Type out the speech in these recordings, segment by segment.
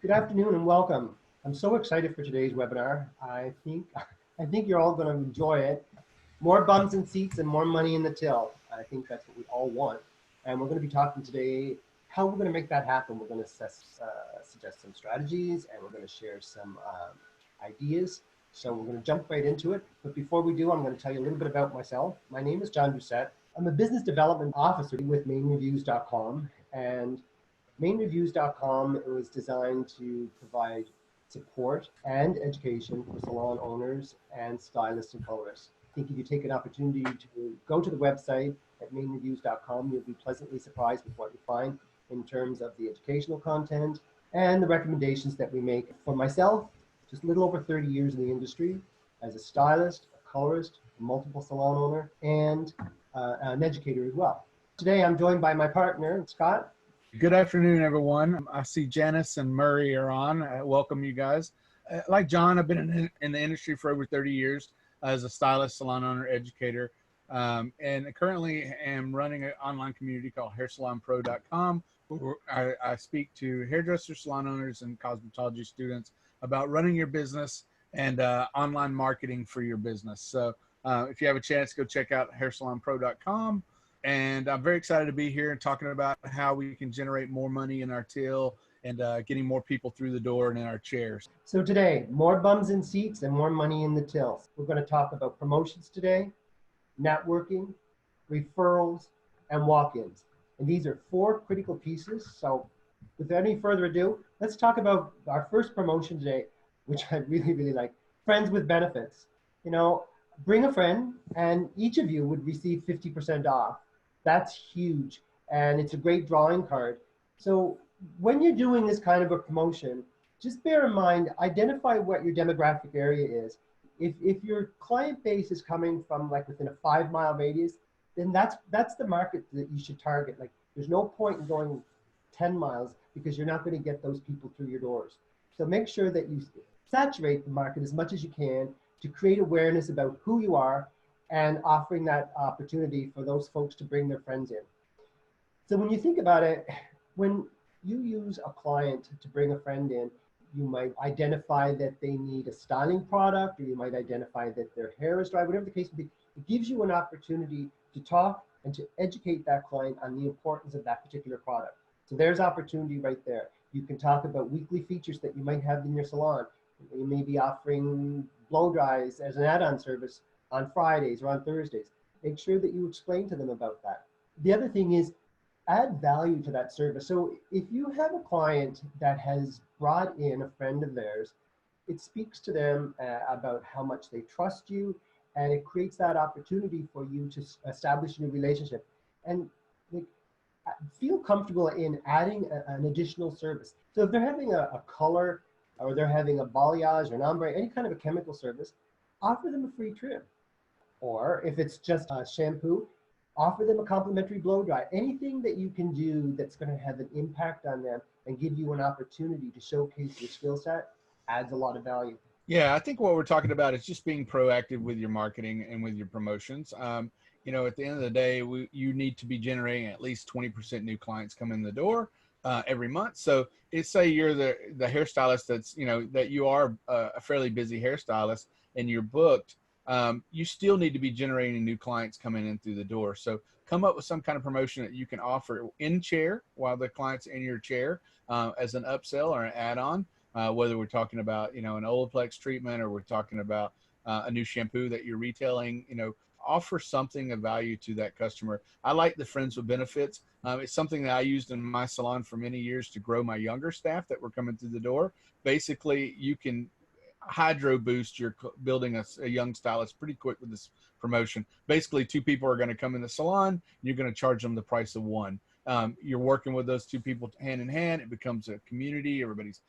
Good afternoon and welcome. I'm so excited for today's webinar. I think you're all going to enjoy it. More bums and seats and more money in the till. I think that's what we all want. And we're going to be talking today how we're going to make that happen. We're going to suggest some strategies, and we're going to share some ideas. So we're going to jump right into it. But before we do, I'm going to tell you a little bit about myself. My name is John Doucette. I'm a business development officer with mainreviews.com. And mainreviews.com was designed to provide support and education for salon owners and stylists and colorists. I think if you take an opportunity to go to the website at mainreviews.com, you'll be pleasantly surprised with what you find in terms of the educational content and the recommendations that we make. For myself, just a little over 30 years in the industry as a stylist, a colorist, a multiple salon owner, and an educator as well. Today, I'm joined by my partner, Scott. Good afternoon, everyone. I see Janice and Murray are on. Welcome, you guys. Like John, I've been in the industry for over 30 years as a stylist, salon owner, educator, and currently am running an online community called hairsalonpro.com, where I speak to hairdressers, salon owners, and cosmetology students about running your business and online marketing for your business. So if you have a chance, go check out hairsalonpro.com. And I'm very excited to be here and talking about how we can generate more money in our till and getting more people through the door and in our chairs. So today, more bums in seats and more money in the tills. We're going to talk about promotions today, networking, referrals, and walk-ins. And these are four critical pieces. So without any further ado, let's talk about our first promotion today, which I really, really like, friends with benefits. You know, bring a friend and each of you would receive 50% off. That's huge, and it's a great drawing card. So when you're doing this kind of a promotion, just bear in mind, identify what your demographic area is. If your client base is coming from like within a 5-mile radius, then that's the market that you should target. Like there's no point in going 10 miles because you're not going to get those people through your doors. So make sure that you saturate the market as much as you can to create awareness about who you are and offering that opportunity for those folks to bring their friends in. So when you think about it, when you use a client to bring a friend in, you might identify that they need a styling product, or you might identify that their hair is dry, whatever the case may be. It gives you an opportunity to talk and to educate that client on the importance of that particular product. So there's opportunity right there. You can talk about weekly features that you might have in your salon. You may be offering blow dries as an add-on service on Fridays or on Thursdays. Make sure that you explain to them about that. The other thing is add value to that service. So if you have a client that has brought in a friend of theirs, it speaks to them about how much they trust you, and it creates that opportunity for you to establish a new relationship. And like, feel comfortable in adding an additional service. So if they're having a color, or they're having a balayage or an ombre, any kind of a chemical service, offer them a free trim. Or if it's just a shampoo, offer them a complimentary blow dry. Anything that you can do that's going to have an impact on them and give you an opportunity to showcase your skill set adds a lot of value. Yeah, I think what we're talking about is just being proactive with your marketing and with your promotions. You know, at the end of the day, you need to be generating at least 20% new clients come in the door every month. So it's say you're the hairstylist that's, you know, that you are a fairly busy hairstylist and you're booked. You still need to be generating new clients coming in through the door. So come up with some kind of promotion that you can offer in chair while the client's in your chair as an upsell or an add-on, whether we're talking about, you know, an Olaplex treatment or we're talking about a new shampoo that you're retailing, you know, offer something of value to that customer. I like the friends with benefits. It's something that I used in my salon for many years to grow my younger staff that were coming through the door. Basically, you can hydro boost your building a young stylist pretty quick with this promotion. Basically, two people are going to come in the salon, you're going to charge them the price of one. You're working with those two people hand in hand. It becomes a community. Everybody's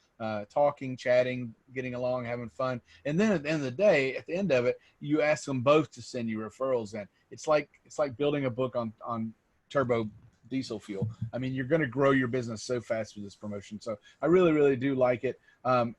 talking, chatting, getting along, having fun. And then at the end of the day, at the end of it, you ask them both to send you referrals in. It's like building a book on turbo diesel fuel. I mean, you're going to grow your business so fast with this promotion. So I really, really do like it.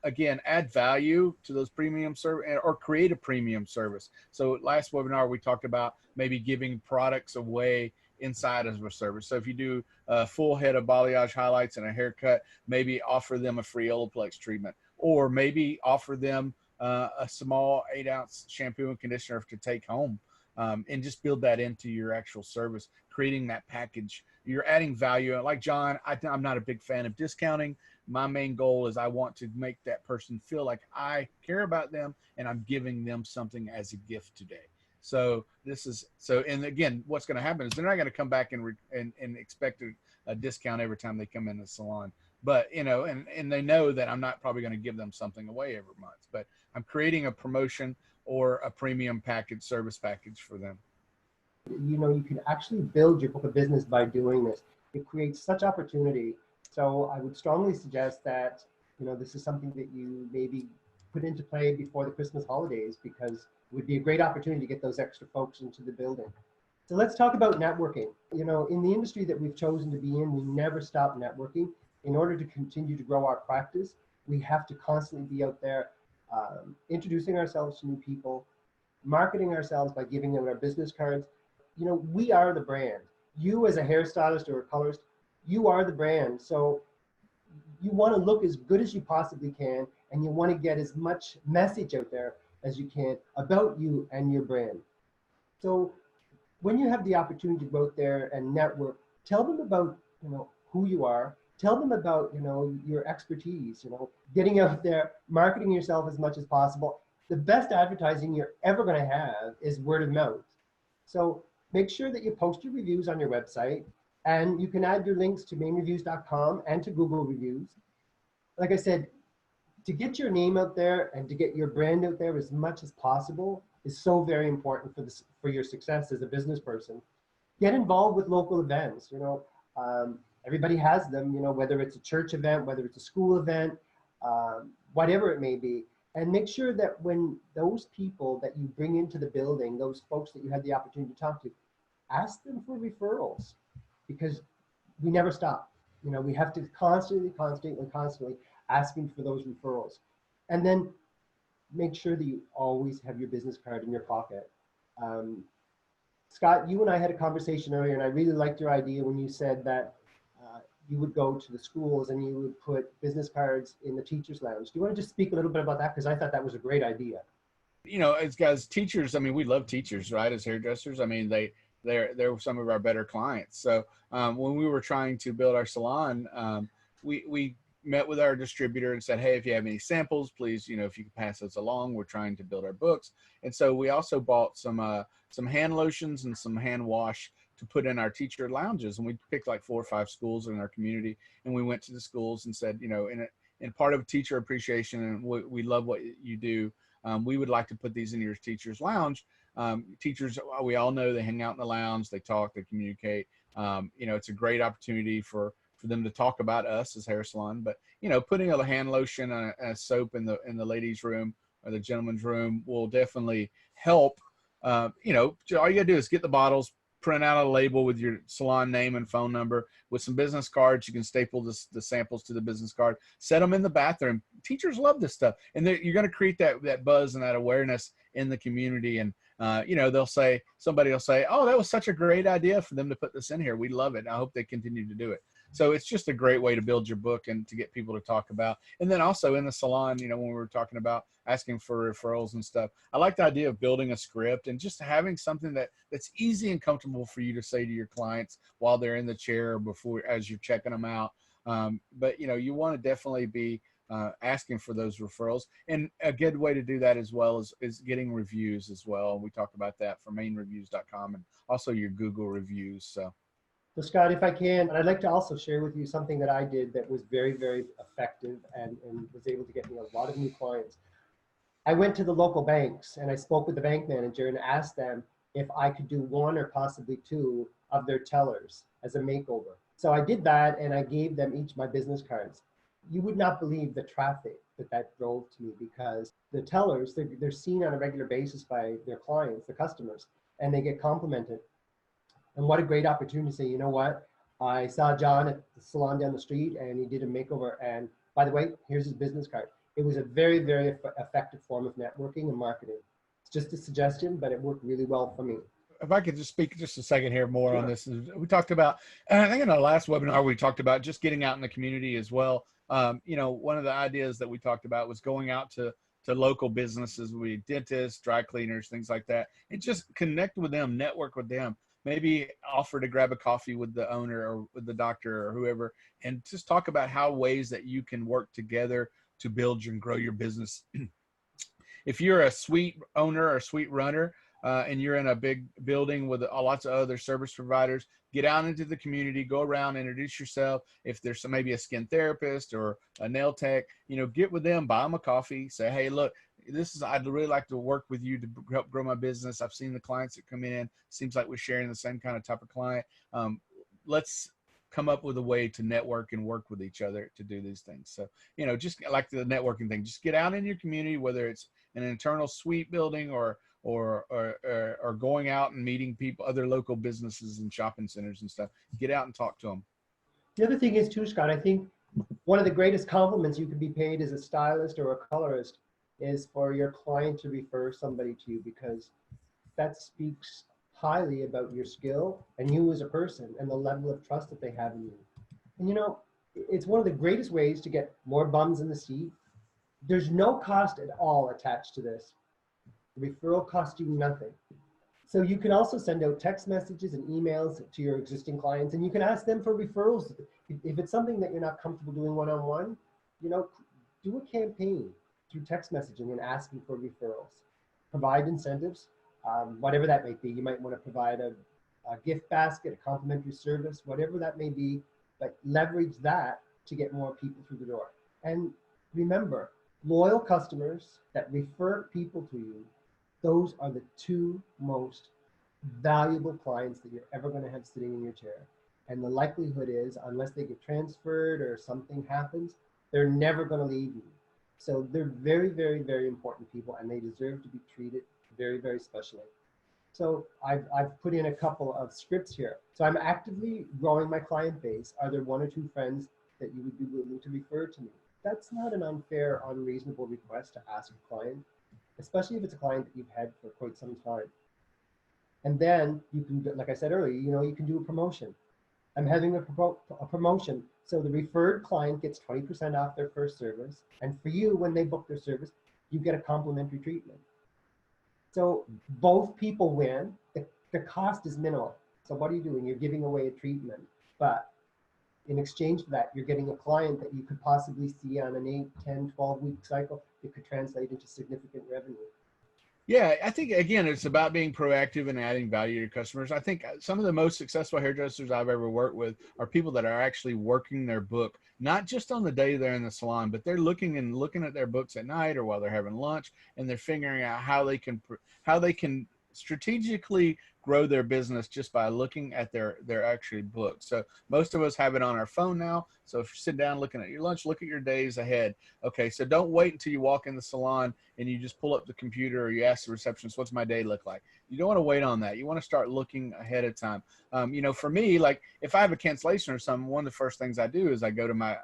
Again, add value to those premium service or create a premium service. So last webinar, we talked about maybe giving products away inside of a service. So if you do a full head of balayage highlights and a haircut, maybe offer them a free Olaplex treatment, or maybe offer them a small 8-ounce shampoo and conditioner to take home, and just build that into your actual service, creating that package. You're adding value. Like John, I'm not a big fan of discounting. My main goal is I want to make that person feel like I care about them and I'm giving them something as a gift today. So and again, what's going to happen is they're not going to come back and expect a discount every time they come in the salon. But, and they know that I'm not probably going to give them something away every month, but I'm creating a promotion or a premium package, service package for them. You can actually build your book of business by doing this. It creates such opportunity. So I would strongly suggest that, this is something that you maybe put into play before the Christmas holidays, because it would be a great opportunity to get those extra folks into the building. So let's talk about networking. In the industry that we've chosen to be in, we never stop networking. In order to continue to grow our practice, we have to constantly be out there introducing ourselves to new people, marketing ourselves by giving them our business cards. We are the brand. You as a hairstylist or a colorist, you are the brand. So you want to look as good as you possibly can, and you want to get as much message out there as you can about you and your brand. So when you have the opportunity to go out there and network, tell them about, who you are. Tell them about, your expertise, getting out there, marketing yourself as much as possible. The best advertising you're ever going to have is word of mouth. So make sure that you post your reviews on your website, and you can add your links to mainreviews.com and to Google reviews. Like I said, to get your name out there and to get your brand out there as much as possible is so very important for your success as a business person. Get involved with local events. Everybody has them, whether it's a church event, whether it's a school event, whatever it may be. And make sure that when those people that you bring into the building, those folks that you had the opportunity to talk to, ask them for referrals, because we never stop. We have to constantly asking for those referrals. And then make sure that you always have your business card in your pocket. Scott, you and I had a conversation earlier, and I really liked your idea when you said that you would go to the schools and you would put business cards in the teachers' lounge. Do you want to just speak a little bit about that? Because I thought that was a great idea. As teachers, we love teachers, right? As hairdressers, they're some of our better clients. So when we were trying to build our salon, we met with our distributor and said, hey, if you have any samples, please, if you could pass those along. We're trying to build our books. And so we also bought some hand lotions and some hand wash to put in our teacher lounges. And we picked like 4 or 5 schools in our community. And we went to the schools and said, in part of teacher appreciation, and we love what you do, we would like to put these in your teacher's lounge. Teachers, we all know they hang out in the lounge, they talk, they communicate. It's a great opportunity for them to talk about us as hair salon. But putting a hand lotion and a soap in the ladies' room or the gentleman's room will definitely help. All you gotta do is get the bottles, print out a label with your salon name and phone number with some business cards. You can staple the samples to the business card, set them in the bathroom. Teachers love this stuff. And you're going to create that buzz and that awareness in the community. And, somebody will say, oh, that was such a great idea for them to put this in here. We love it. I hope they continue to do it. So it's just a great way to build your book and to get people to talk about. And then also in the salon, when we were talking about asking for referrals and stuff, I like the idea of building a script and just having something that's easy and comfortable for you to say to your clients while they're in the chair or as you're checking them out. But you want to definitely be asking for those referrals. And a good way to do that as well is getting reviews as well. We talk about that for mainreviews.com and also your Google reviews. So Scott, if I can, I'd like to also share with you something that I did that was very, very effective and was able to get me a lot of new clients. I went to the local banks and I spoke with the bank manager and asked them if I could do 1 or possibly 2 of their tellers as a makeover. So I did that, and I gave them each my business cards. You would not believe the traffic that drove to me, because the tellers, they're seen on a regular basis by their clients, the customers, and they get complimented. And what a great opportunity to say, you know what? I saw John at the salon down the street and he did a makeover. And by the way, here's his business card. It was a very, very effective form of networking and marketing. It's just a suggestion, but it worked really well for me. if I could just speak just a second here more on Sure. this. We talked about, and I think in our last webinar, we talked about just getting out in the community as well. You know, one of the ideas that we talked about was going out to local businesses, we dentists, dry cleaners, things like that, and just connect with them, network with them. Maybe offer to grab a coffee with the owner or with the doctor or whoever, and just talk about how ways that you can work together to build and grow your business. If you're a suite owner or suite runner, and you're in a big building with lots of other service providers, get out into the community, go around, introduce yourself. If there's maybe a skin therapist or a nail tech, you know, get with them, buy them a coffee, say, hey, look, I'd really like to work with you to help grow my business. I've seen the clients that come in. Seems like we're sharing the same kind of type of client. Let's come up with a way to network and work with each other to do these things. So, you know, just like the networking thing, just get out in your community, whether it's an internal suite building or going out and meeting people, other local businesses and shopping centers and stuff. Get out and talk to them. The other thing is too, Scott, I think one of the greatest compliments you could be paid as a stylist or a colorist is for your client to refer somebody to you, because that speaks highly about your skill and you as a person and the level of trust that they have in you. And you know, it's one of the greatest ways to get more bums in the seat. There's no cost at all attached to this. The referral costs you nothing. So you can also send out text messages and emails to your existing clients, and you can ask them for referrals. If it's something that you're not comfortable doing one-on-one, you know, do a campaign through text messaging and asking for referrals. Provide incentives, whatever that may be. You might want to provide a gift basket, a complimentary service, whatever that may be, but leverage that to get more people through the door. And remember, loyal customers that refer people to you, those are the two most valuable clients that you're ever going to have sitting in your chair. And the likelihood is, unless they get transferred or something happens, they're never going to leave you. So they're very, very, very important people, and they deserve to be treated very, very specially. So I've put in a couple of scripts here. So I'm actively growing my client base. Are there one or two friends that you would be willing to refer to me? That's not an unfair, unreasonable request to ask a client, especially if it's a client that you've had for quite some time. And then you can, like I said earlier, you know, you can do a promotion. I'm having a promotion. So the referred client gets 20% off their first service. And for you, when they book their service, you get a complimentary treatment. So both people win. The cost is minimal. So what are you doing? You're giving away a treatment. But in exchange for that, you're getting a client that you could possibly see on an 8, 10, 12-week cycle that could translate into significant revenue. Yeah, I think, again, it's about being proactive and adding value to your customers. I think some of the most successful hairdressers I've ever worked with are people that are actually working their book, not just on the day they're in the salon, but they're looking at their books at night or while they're having lunch, and they're figuring out how they can strategically grow their business just by looking at their actual book. So most of us have it on our phone now. So if you sit down looking at your lunch, look at your days ahead. Okay, so don't wait until you walk in the salon and you just pull up the computer or you ask the receptionist, what's my day look like? You don't want to wait on that. You want to start looking ahead of time. You know, for me, like if I have a cancellation or something, one of the first things I do is I go to my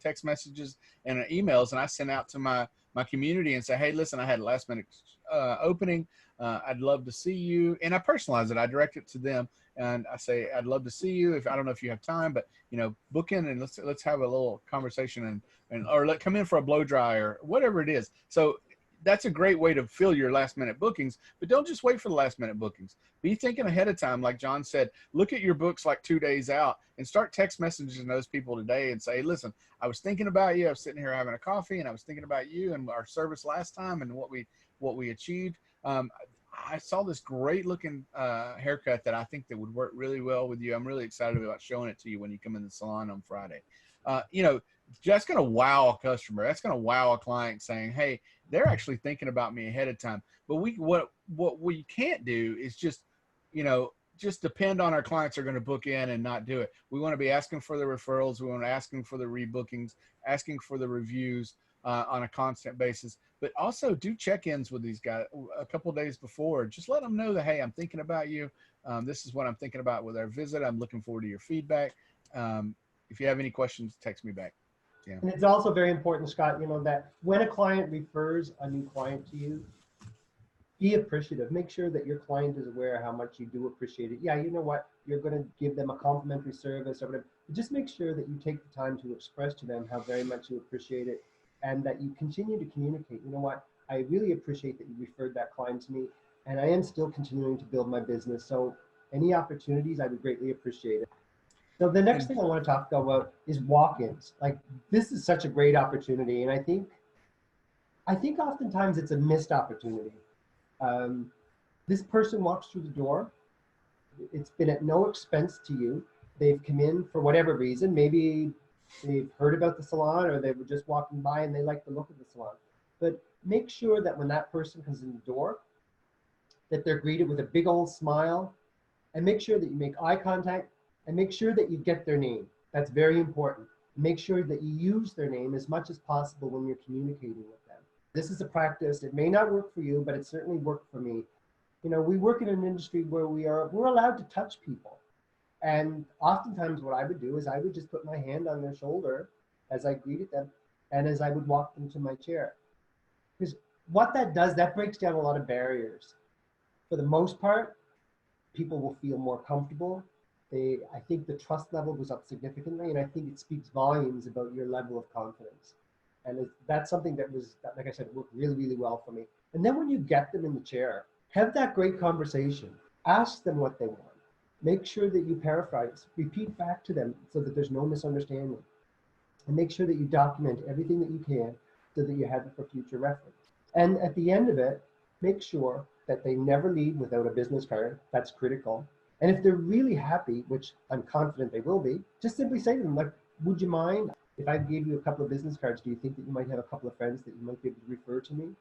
text messages and emails, and I send out to my community and say, hey, listen, I had a last minute opening. I'd love to see you. And I personalize it. I direct it to them. And I say, I'd love to see you. If I don't know if you have time, but you know, book in and let's have a little conversation or come in for a blow dry or whatever it is. So that's a great way to fill your last minute bookings, but don't just wait for the last minute bookings. Be thinking ahead of time. Like John said, look at your books like 2 days out and start text messaging those people today and say, listen, I was thinking about you. I was sitting here having a coffee and I was thinking about you and our service last time and what we achieved. I saw this great looking haircut that I think that would work really well with you. I'm really excited about showing it to you when you come in the salon on Friday. You know, that's going to wow a customer. That's going to wow a client saying, hey, they're actually thinking about me ahead of time. But what we can't do is just, you know, just depend on our clients are going to book in and not do it. We want to be asking for the referrals. We want to asking for the rebookings, asking for the reviews on a constant basis. But also do check-ins with these guys a couple of days before. Just let them know that, hey, I'm thinking about you. This is what I'm thinking about with our visit. I'm looking forward to your feedback. If you have any questions, text me back. Yeah. And it's also very important, Scott, you know, that when a client refers a new client to you, Be appreciative. Make sure that your client is aware how much you do appreciate it. Yeah, you know what? You're going to give them a complimentary service or whatever. But just make sure that you take the time to express to them how very much you appreciate it and that you continue to communicate. You know what? I really appreciate that you referred that client to me, and I am still continuing to build my business. So any opportunities, I would greatly appreciate it. So the next And thing I want to talk about is walk-ins. Like this is such a great opportunity, and I think oftentimes it's a missed opportunity. Um, this person walks through the door. It's been at no expense to you. They've come in for whatever reason. Maybe they've heard about the salon or they were just walking by and they like the look of the salon. But make sure that when that person comes in the door, that they're greeted with a big old smile, and make sure that you make eye contact and make sure that you get their name. That's very important. Make sure that you use their name as much as possible when you're communicating with them. This is a practice. It may not work for you, but it certainly worked for me. You know, we work in an industry where we're allowed to touch people. And oftentimes what I would do is I would just put my hand on their shoulder as I greeted them and as I would walk them to my chair. Because what that does, that breaks down a lot of barriers. For the most part, people will feel more comfortable. I think the trust level goes up significantly, and I think it speaks volumes about your level of confidence. And that's something that was, like I said, worked really, really well for me. And then when you get them in the chair, have that great conversation. Ask them what they want. Make sure that you paraphrase, repeat back to them so that there's no misunderstanding. And make sure that you document everything that you can so that you have it for future reference. And at the end of it, make sure that they never leave without a business card. That's critical. And if they're really happy, which I'm confident they will be, just simply say to them, like, would you mind if I gave you a couple of business cards? Do you think that you might have a couple of friends that you might be able to refer to me?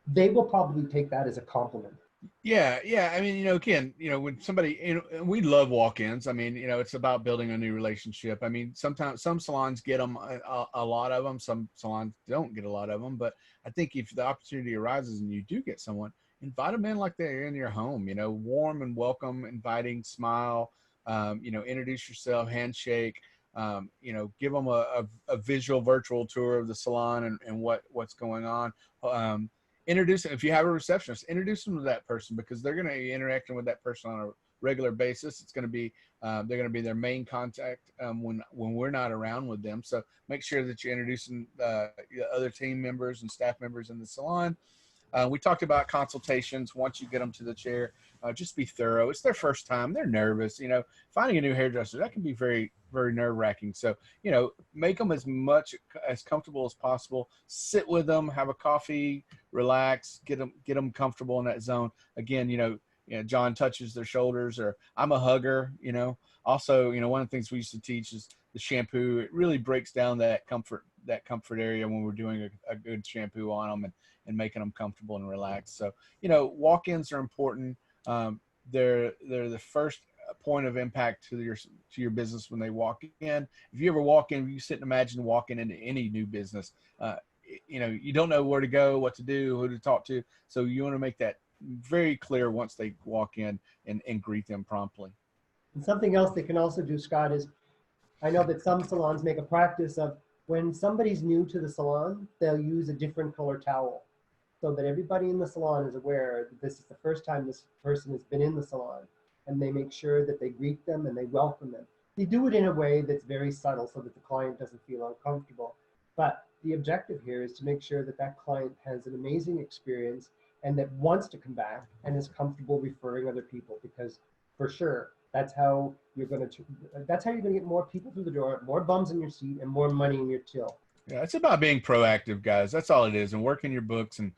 They will probably take that as a compliment. yeah, yeah. I mean, again, when somebody, and we love walk-ins. I mean, it's about building a new relationship. I mean, sometimes some salons get them, a lot of them. Some salons don't get a lot of them. But I think if the opportunity arises and you do get someone, invite them in like they're in your home. Warm and welcome, inviting, smile. Introduce yourself, handshake. Give them a visual virtual tour of the salon and what's going on. Introduce them. If you have a receptionist, introduce them to that person, because they're going to be interacting with that person on a regular basis. It's going to be they're going to be their main contact when we're not around with them. So make sure that you're introducing other team members and staff members in the salon. We talked about consultations. Once you get them to the chair, just be thorough. It's their first time. They're nervous. Finding a new hairdresser, that can be very, very nerve wracking. So, make them as comfortable as possible. Sit with them, have a coffee, relax, get them comfortable in that zone. Again, John touches their shoulders, or I'm a hugger. Also, one of the things we used to teach is the shampoo. It really breaks down that comfort area when we're doing a good shampoo on them and making them comfortable and relaxed. So, walk-ins are important. They're the first point of impact to your business when they walk in. If you ever walk in, you sit and imagine walking into any new business. You don't know where to go, what to do, who to talk to. So you want to make that very clear once they walk in and greet them promptly. And something else they can also do, Scott, is I know that some salons make a practice of when somebody's new to the salon, they'll use a different color towel so that everybody in the salon is aware that this is the first time this person has been in the salon, and they make sure that they greet them and they welcome them. They do it in a way that's very subtle so that the client doesn't feel uncomfortable. But the objective here is to make sure that that client has an amazing experience and that wants to come back and is comfortable referring other people, because for sure, that's how you're going to get more people through the door, more bums in your seat, and more money in your till. Yeah, it's about being proactive, guys. That's all it is, and working your books and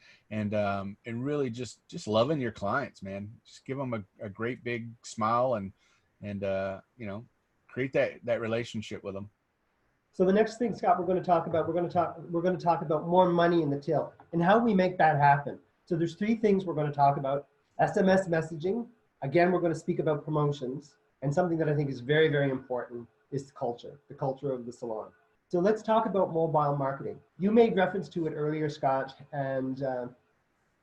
really just loving your clients, man. Just give them a great big smile and create that relationship with them. So the next thing, Scott, we're going to talk about more money in the till and how we make that happen. So there's three things we're going to talk about: SMS messaging. Again, we're going to speak about promotions, and something that I think is very, very important is the culture of the salon. So let's talk about mobile marketing. You made reference to it earlier, Scott, and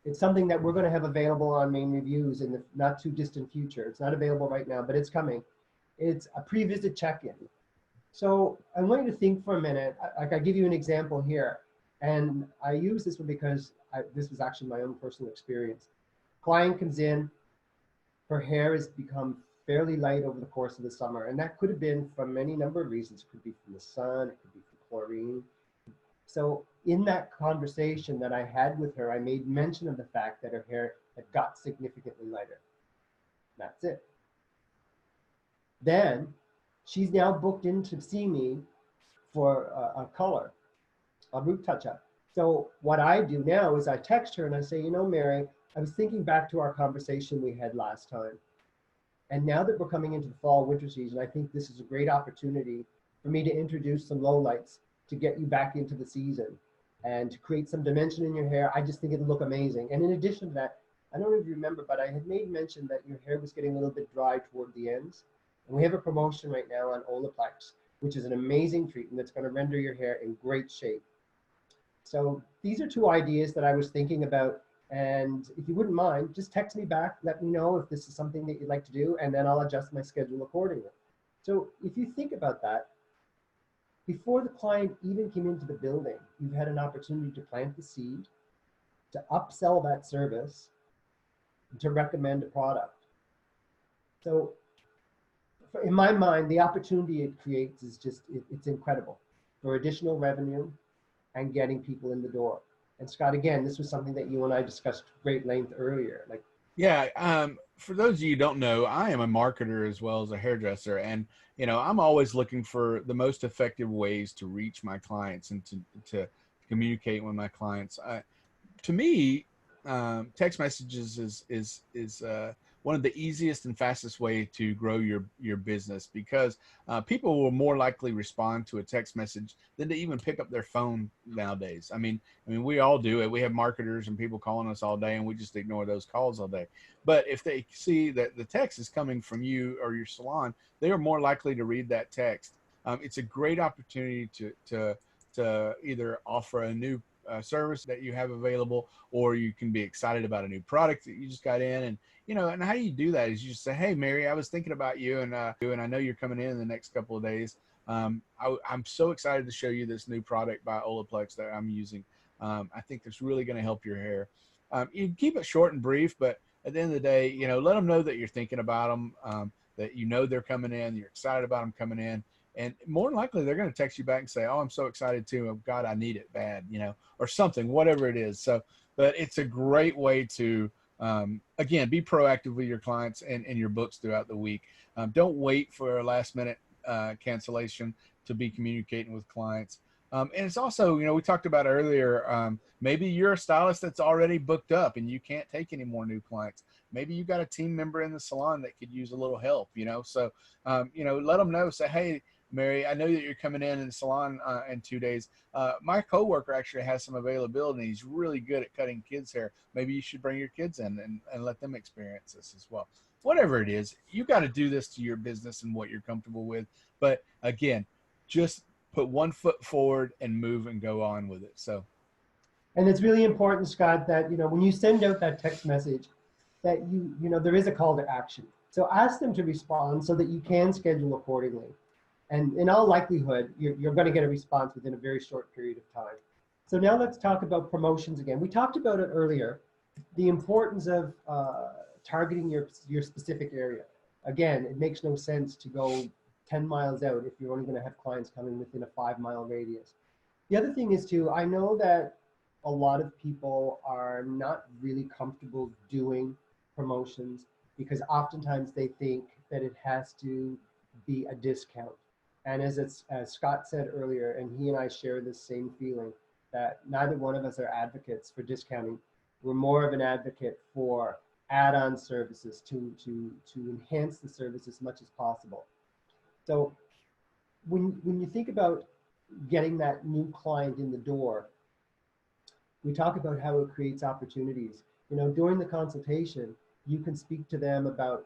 it's something that we're going to have available on Main Reviews in the not too distant future. It's not available right now, but it's coming. It's a pre-visit check-in. So I want you to think for a minute. I give you an example here, and I use this one because this was actually my own personal experience. Client comes in, her hair has become fairly light over the course of the summer, and that could have been from any number of reasons. It could be from the sun, it could be from chlorine. So in that conversation that I had with her, I made mention of the fact that her hair had got significantly lighter. That's it. Then she's now booked in to see me for a color, a root touch up. So what I do now is I text her and I say, you know, Mary, I was thinking back to our conversation we had last time. And now that we're coming into the fall winter season, I think this is a great opportunity for me to introduce some lowlights to get you back into the season and to create some dimension in your hair. I just think it'll look amazing. And in addition to that, I don't know if you remember, but I had made mention that your hair was getting a little bit dry toward the ends. And we have a promotion right now on Olaplex, which is an amazing treatment that's going to render your hair in great shape. So these are two ideas that I was thinking about. And if you wouldn't mind, just text me back, let me know if this is something that you'd like to do, and then I'll adjust my schedule accordingly. So if you think about that, before the client even came into the building, you've had an opportunity to plant the seed, to upsell that service, to recommend a product. So in my mind, the opportunity it creates is just, it's incredible for additional revenue and getting people in the door. And Scott, again, this was something that you and I discussed great length earlier. Like, Yeah, for those of you who don't know, I am a marketer as well as a hairdresser, and I'm always looking for the most effective ways to reach my clients and to communicate with my clients. To me, text messages is one of the easiest and fastest way to grow your business, because people will more likely respond to a text message than to even pick up their phone nowadays. I mean, we all do it. We have marketers and people calling us all day, and we just ignore those calls all day. But if they see that the text is coming from you or your salon, they are more likely to read that text. It's a great opportunity to either offer a new service that you have available, or you can be excited about a new product that you just got in. And how you do that is you just say, hey, Mary, I was thinking about you, and I know you're coming in the next couple of days. I'm so excited to show you this new product by Olaplex that I'm using. I think it's really going to help your hair. You can keep it short and brief, but at the end of the day, let them know that you're thinking about them, that they're coming in, you're excited about them coming in. And more than likely, they're going to text you back and say, oh, I'm so excited too. Oh, God, I need it bad, or something, whatever it is. So, but it's a great way to, again, be proactive with your clients and your books throughout the week. Don't wait for a last minute cancellation to be communicating with clients. And it's also, we talked about earlier, maybe you're a stylist that's already booked up and you can't take any more new clients. Maybe you got a team member in the salon that could use a little help, so, let them know, say, hey, Mary, I know that you're coming in the salon in 2 days. My coworker actually has some availability, and he's really good at cutting kids' hair. Maybe you should bring your kids in and let them experience this as well. Whatever it is, you got to do this to your business and what you're comfortable with. But again, just put one foot forward and move and go on with it. So, and it's really important, Scott, that when you send out that text message, that there is a call to action. So ask them to respond so that you can schedule accordingly. And in all likelihood, you're going to get a response within a very short period of time. So now let's talk about promotions again. We talked about it earlier, the importance of targeting your specific area. Again, it makes no sense to go 10 miles out if you're only going to have clients coming within a 5-mile radius. The other thing is too, I know that a lot of people are not really comfortable doing promotions because oftentimes they think that it has to be a discount. And as Scott said earlier, and he and I share this same feeling, that neither one of us are advocates for discounting. We're more of an advocate for add-on services to enhance the service as much as possible. So when you think about getting that new client in the door, we talk about how it creates opportunities. During the consultation, you can speak to them about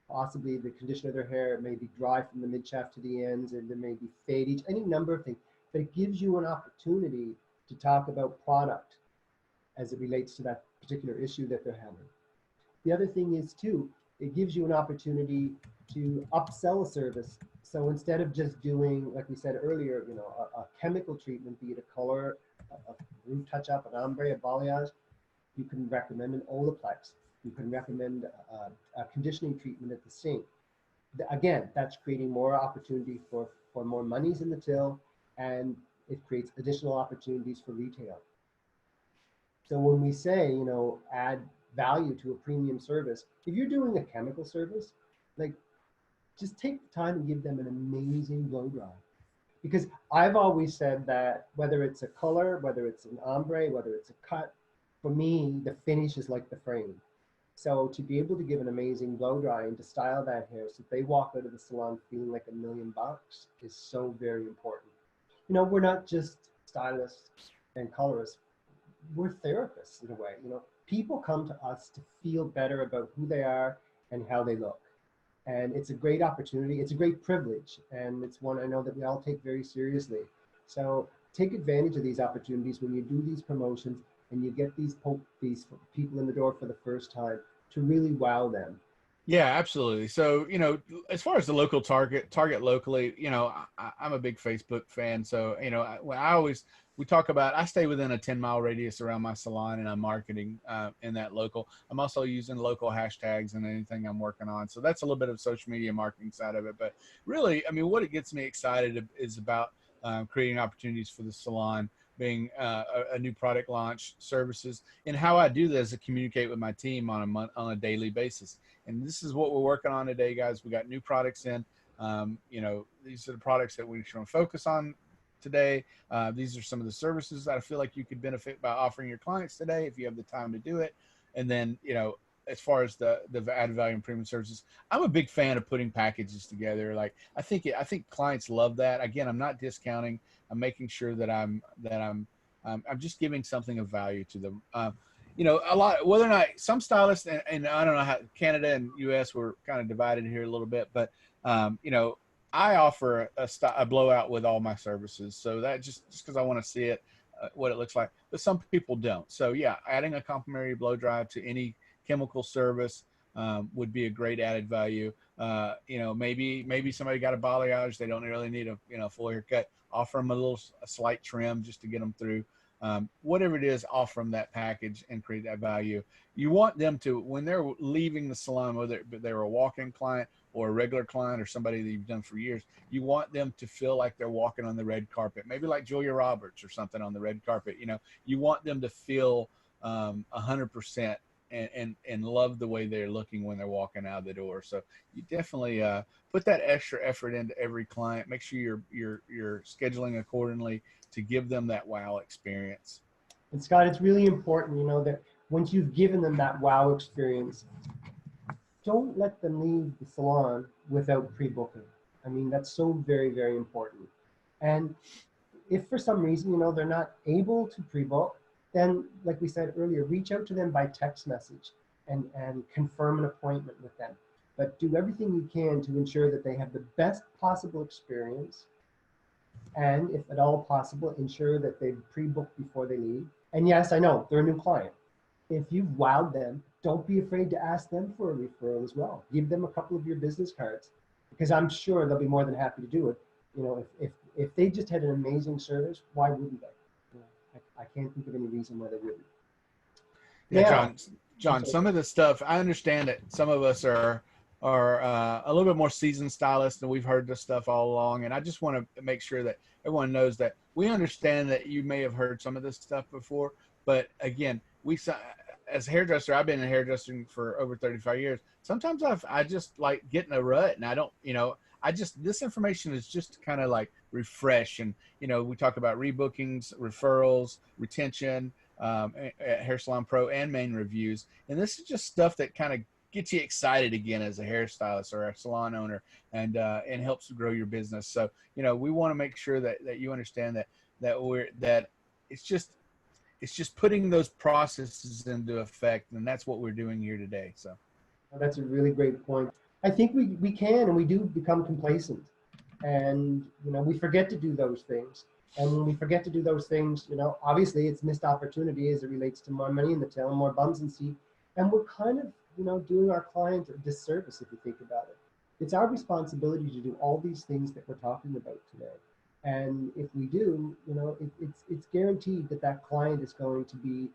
possibly the condition of their hair. It may be dry from the mid shaft to the ends, and there may be fade, any number of things. But it gives you an opportunity to talk about product as it relates to that particular issue that they're having. The other thing is too, it gives you an opportunity to upsell a service. So instead of just doing, like we said earlier, a chemical treatment, be it a color, a root touch up, an ombre, a balayage, you can recommend an Olaplex. You can recommend a conditioning treatment at the sink. Again, that's creating more opportunity for more monies in the till, and it creates additional opportunities for retail. So when we say, add value to a premium service, if you're doing a chemical service, like, just take the time and give them an amazing blow dry. Because I've always said that whether it's a color, whether it's an ombre, whether it's a cut, for me, the finish is like the frame. So to be able to give an amazing blow dry and to style that hair so they walk out of the salon feeling like $1,000,000 is so very important. We're not just stylists and colorists, we're therapists in a way. People come to us to feel better about who they are and how they look. And it's a great opportunity. It's a great privilege. And it's one I know that we all take very seriously. So take advantage of these opportunities when you do these promotions and you get these people in the door for the first time to really wow them. Yeah, absolutely. So, as far as the local target locally, I'm a big Facebook fan. So, we talk about, I stay within a 10-mile radius around my salon and I'm marketing in that local. I'm also using local hashtags and anything I'm working on. So that's a little bit of social media marketing side of it. But really, what it gets me excited is about creating opportunities for the salon, being a new product launch, services, and how I do this is to communicate with my team on a daily basis. And this is what we're working on today, guys. We got new products in. These are the products that we should focus on today. These are some of the services that I feel like you could benefit by offering your clients today if you have the time to do it. And then, as far as the added value and premium services, I'm a big fan of putting packages together. Like I think clients love that. Again, I'm not discounting. I'm making sure that I'm just giving something of value to them. A lot, whether or not some stylists, and I don't know how Canada and US were kind of divided here a little bit, but, I offer a blowout with all my services. So that just because I want to see it, what it looks like, but some people don't. So yeah, adding a complimentary blow dry to any chemical service would be a great added value. Maybe somebody got a balayage, they don't really need a full haircut. Offer them a slight trim just to get them through. Whatever it is, offer them that package and create that value. You want them to, when they're leaving the salon, whether they're a walk-in client or a regular client or somebody that you've done for years, you want them to feel like they're walking on the red carpet, maybe like Julia Roberts or something on the red carpet. You want them to feel 100% and love the way they're looking when they're walking out the door. So you definitely put that extra effort into every client. Make sure you're scheduling accordingly to give them that wow experience. And Scott, it's really important, that once you've given them that wow experience, don't let them leave the salon without pre-booking. I mean, that's so very, very important. And if for some reason, they're not able to pre-book, then like we said earlier, reach out to them by text message and confirm an appointment with them. But do everything you can to ensure that they have the best possible experience. And if at all possible, ensure that they've pre-booked before they leave. And yes, I know they're a new client. If you've wowed them, don't be afraid to ask them for a referral as well. Give them a couple of your business cards, because I'm sure they'll be more than happy to do it. If they just had an amazing service, why wouldn't they? I can't think of any reason why they wouldn't. Yeah, John, some of the stuff, I understand that some of us are a little bit more seasoned stylists, and we've heard this stuff all along. And I just want to make sure that everyone knows that we understand that you may have heard some of this stuff before. But again, as a hairdresser, I've been in hairdressing for over 35 years. Sometimes I just like getting a rut, and I don't, this information is just kind of like refresh. And, we talk about rebookings, referrals, retention, Hair Salon Pro and main reviews. And this is just stuff that kind of gets you excited again as a hairstylist or a salon owner, and helps grow your business. So, we want to make sure that you understand that it's just putting those processes into effect. And that's what we're doing here today. So that's a really great point. I think we can, and we do become complacent, and, we forget to do those things. And when we forget to do those things, obviously it's missed opportunity as it relates to more money in the tail and more bums in seat. And we're kind of, doing our client a disservice if you think about it. It's our responsibility to do all these things that we're talking about today. And if we do, it's guaranteed that client is going to be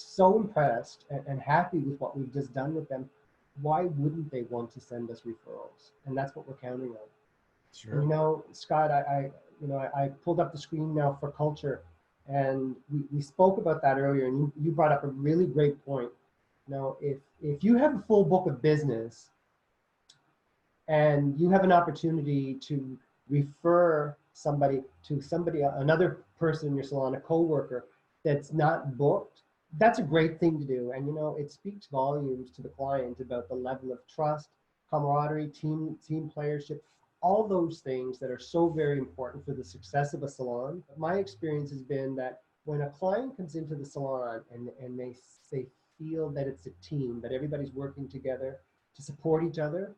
so impressed and happy with what we've just done with them, why wouldn't they want to send us referrals? And that's what we're counting on. And Sure. Scott, I pulled up the screen now for culture, and we spoke about that earlier, and you brought up a really great point. If you have a full book of business and you have an opportunity to refer somebody to somebody, another person in your salon, a coworker that's not booked, that's a great thing to do. And it speaks volumes to the client about the level of trust, camaraderie, team playership, all those things that are so very important for the success of a salon. My experience has been that when a client comes into the salon and they feel that it's a team, that everybody's working together to support each other,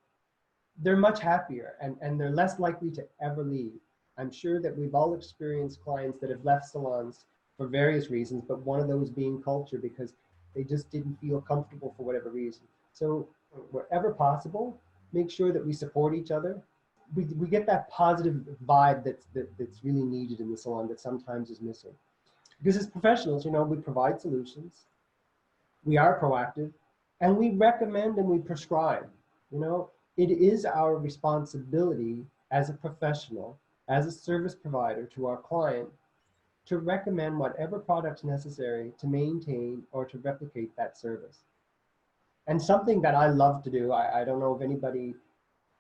they're much happier and they're less likely to ever leave. I'm sure that we've all experienced clients that have left salons for various reasons, but one of those being culture, because they just didn't feel comfortable for whatever reason. So wherever possible, make sure that we support each other. We get that positive vibe that's really needed in the salon that sometimes is missing. Because as professionals, we provide solutions, we are proactive, and we recommend and we prescribe. You know, it is our responsibility as a professional, as a service provider to our client, to recommend whatever products necessary to maintain or to replicate that service. And something that I love to do, I don't know if anybody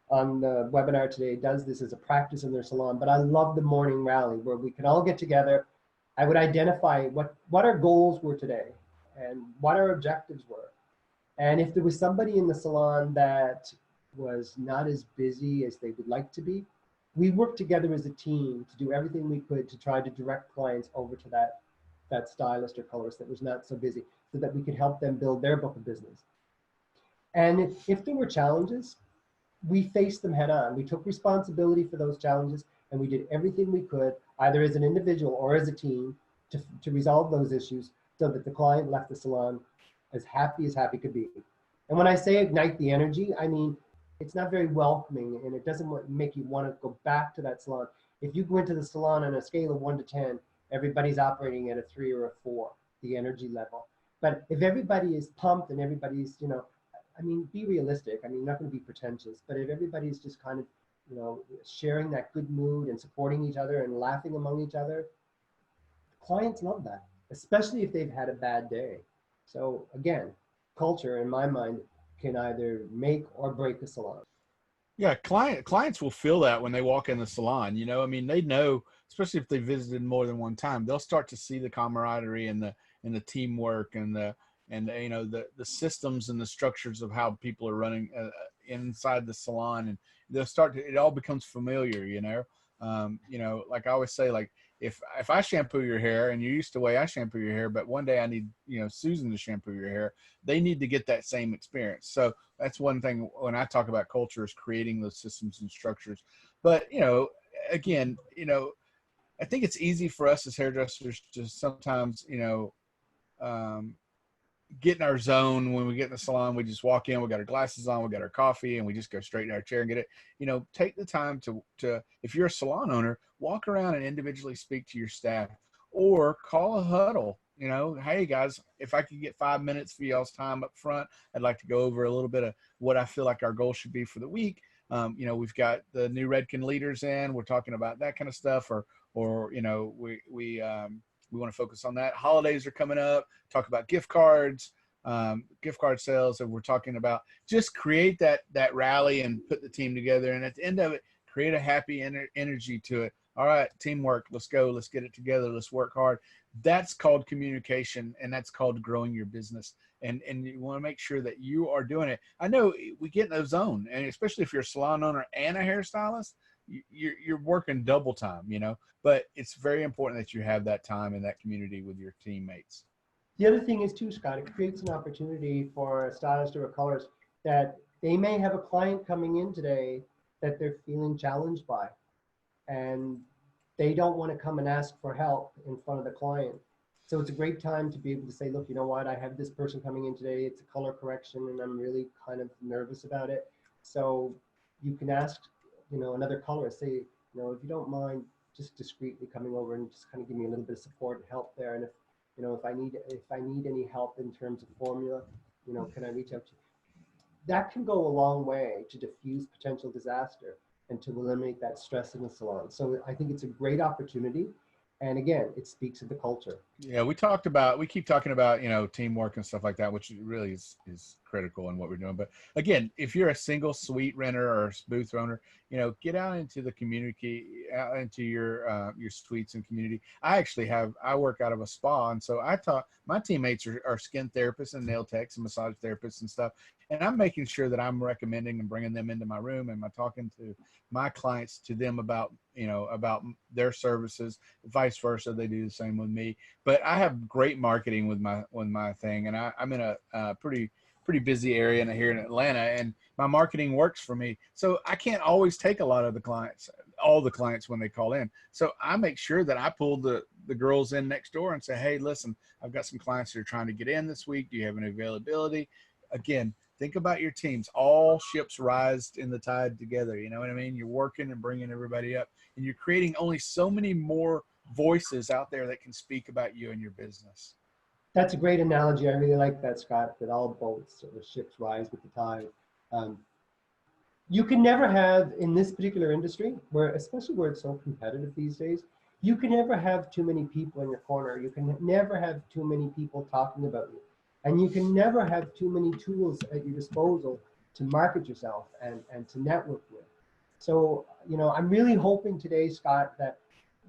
on the webinar today does this as a practice in their salon, but I love the morning rally where we can all get together. I would identify what our goals were today and what our objectives were. And if there was somebody in the salon that was not as busy as they would like to be, we worked together as a team to do everything we could to try to direct clients over to that stylist or colorist that was not so busy, so that we could help them build their book of business. And if there were challenges, we faced them head on. We took responsibility for those challenges, and we did everything we could, either as an individual or as a team, to resolve those issues so that the client left the salon as happy could be. And when I say ignite the energy, I mean, it's not very welcoming, and it doesn't make you want to go back to that salon. If you go into the salon on a scale of 1 to 10, everybody's operating at a 3 or a 4, the energy level. But if everybody is pumped and everybody's, I mean, be realistic. I mean, not going to be pretentious, but if everybody's just kind of, sharing that good mood and supporting each other and laughing among each other, clients love that, especially if they've had a bad day. So again, culture in my mind can either make or break a salon. Yeah, clients will feel that when they walk in the salon. I mean, they know, especially if they visited more than one time, they'll start to see the camaraderie and the teamwork and the systems and the structures of how people are running inside the salon, and they'll start to, it all becomes familiar. Like I always say, like if I shampoo your hair and you're used to the way I shampoo your hair, but one day I need Susan to shampoo your hair, they need to get that same experience. So that's one thing when I talk about culture, is creating those systems and structures. But again, I think it's easy for us as hairdressers to sometimes um, get in our zone. When we get in the salon, we just walk in, we got our glasses on, we got our coffee, and we just go straight in our chair and get it. Take the time to if you're a salon owner, walk around and individually speak to your staff, or call a huddle. Hey guys, if I could get 5 minutes for y'all's time up front, I'd like to go over a little bit of what I feel like our goal should be for the week. We've got the new Redken leaders in, we're talking about that kind of stuff, or we want to focus on that. Holidays are coming up. Talk about gift cards, gift card sales. And we're talking about just create that rally and put the team together. And at the end of it, create a happy energy to it. All right, teamwork. Let's go. Let's get it together. Let's work hard. That's called communication, and that's called growing your business. And you want to make sure that you are doing it. I know we get in the zone, and especially if you're a salon owner and a hairstylist, you're working double time, but it's very important that you have that time in that community with your teammates. The other thing is too, Scott, it creates an opportunity for a stylist or a colorist that they may have a client coming in today that they're feeling challenged by, and they don't want to come and ask for help in front of the client. So it's a great time to be able to say, look, you know what, I have this person coming in today, it's a color correction, and I'm really kind of nervous about it. So you can ask, another colorist, say, if you don't mind just discreetly coming over and just kind of give me a little bit of support and help there. And You know, if I need any help in terms of formula, you know, can I reach out to you? That can go a long way to diffuse potential disaster and to eliminate that stress in the salon. So I think it's a great opportunity. And again, it speaks to the culture. Yeah, we keep talking about, teamwork and stuff like that, which really is critical in what we're doing. But again, if you're a single suite renter or booth owner, get out into the community, out into your suites and community. I work out of a spa, and so I taught my teammates are skin therapists and nail techs and massage therapists and stuff. And I'm making sure that I'm recommending and bringing them into my room, and I'm talking to my clients to them about their services, vice versa. They do the same with me. But I have great marketing with my thing, and I'm in a pretty busy area here in Atlanta, and my marketing works for me. So I can't always take a lot of all the clients when they call in. So I make sure that I pull the girls in next door and say, hey, listen, I've got some clients that are trying to get in this week. Do you have any availability? Again, think about your teams. All ships rise in the tide together. You know what I mean? You're working and bringing everybody up, and you're creating only so many more voices out there that can speak about you and your business. That's a great analogy. I really like that, Scott, that all boats or ships rise with the tide. You can never have, in this particular industry, especially where it's so competitive these days, you can never have too many people in your corner. You can never have too many people talking about you. And you can never have too many tools at your disposal to market yourself and to network with. So, I'm really hoping today, Scott, that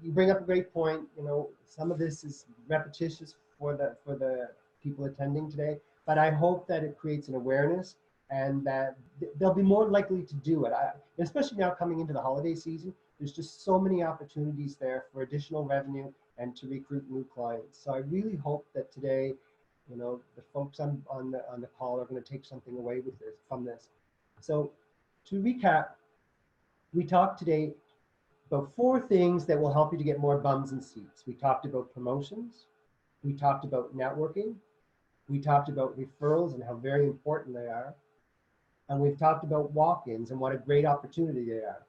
you bring up a great point. Some of this is repetitious for the people attending today, but I hope that it creates an awareness and that they'll be more likely to do it. Especially now coming into the holiday season, there's just so many opportunities there for additional revenue and to recruit new clients. So I really hope that today, the folks on the call are going to take something away from this. So to recap, we talked today about 4 things that will help you to get more bums and seats. We talked about promotions. We talked about networking. We talked about referrals and how very important they are. And we've talked about walk-ins and what a great opportunity they are.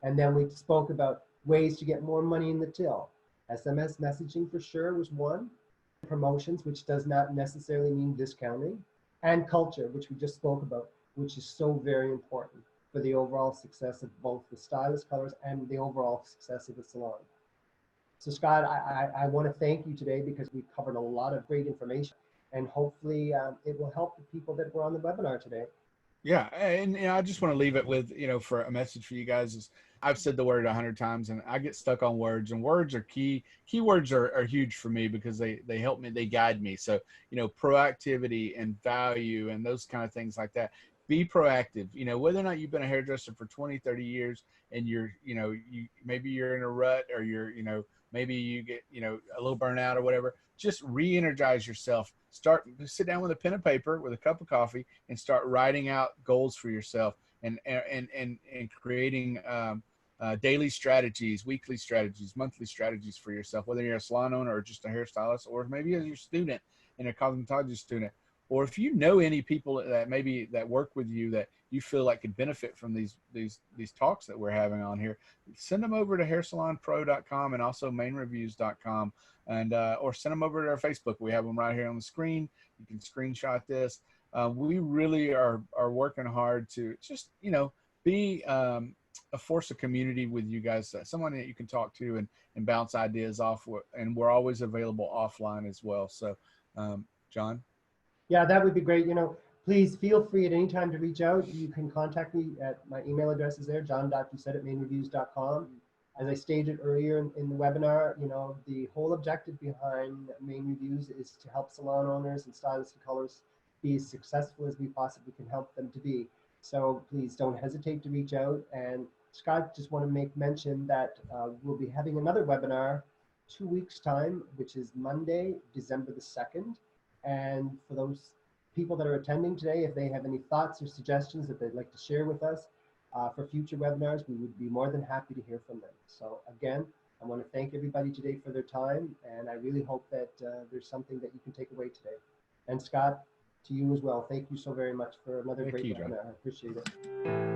And then we spoke about ways to get more money in the till. SMS messaging for sure was one. Promotions, which does not necessarily mean discounting. And culture, which we just spoke about, which is so very important for the overall success of both the stylist colors and the overall success of the salon. So Scott, I want to thank you today because we covered a lot of great information, and hopefully it will help the people that were on the webinar today. Yeah, and I just want to leave it with, for a message for you guys is I've said the word 100 times, and I get stuck on words, and words are key. Keywords are huge for me because they help me, they guide me. So, proactivity and value and those kind of things like that. Be proactive, whether or not you've been a hairdresser for 20, 30 years and maybe you're in a rut or maybe you get, a little burnout or whatever. Just re-energize yourself. Sit down with a pen and paper with a cup of coffee and start writing out goals for yourself and creating daily strategies, weekly strategies, monthly strategies for yourself, whether you're a salon owner or just a hairstylist, or maybe as your student and a cosmetology student. Or if you know any people that work with you that you feel like could benefit from these talks that we're having on here, send them over to hairsalonpro.com and also mainreviews.com, and or send them over to our Facebook. We have them right here on the screen. You can screenshot this. We really are working hard to just be a force of community with you guys, someone that you can talk to and bounce ideas off. And we're always available offline as well. So, John. Yeah, that would be great. Please feel free at any time to reach out. You can contact me at my email address is there, john.doucette@mainreviews.com. As I stated earlier in the webinar, the whole objective behind Main Reviews is to help salon owners and stylists and colors be as successful as we possibly can help them to be. So please don't hesitate to reach out. And Scott, just want to make mention that we'll be having another webinar 2 weeks time, which is Monday, December the 2nd. And for those people that are attending today, if they have any thoughts or suggestions that they'd like to share with us for future webinars, we would be more than happy to hear from them. So again, I want to thank everybody today for their time, and I really hope that there's something that you can take away today. And Scott, to you as well, thank you so very much for another great webinar. I appreciate it.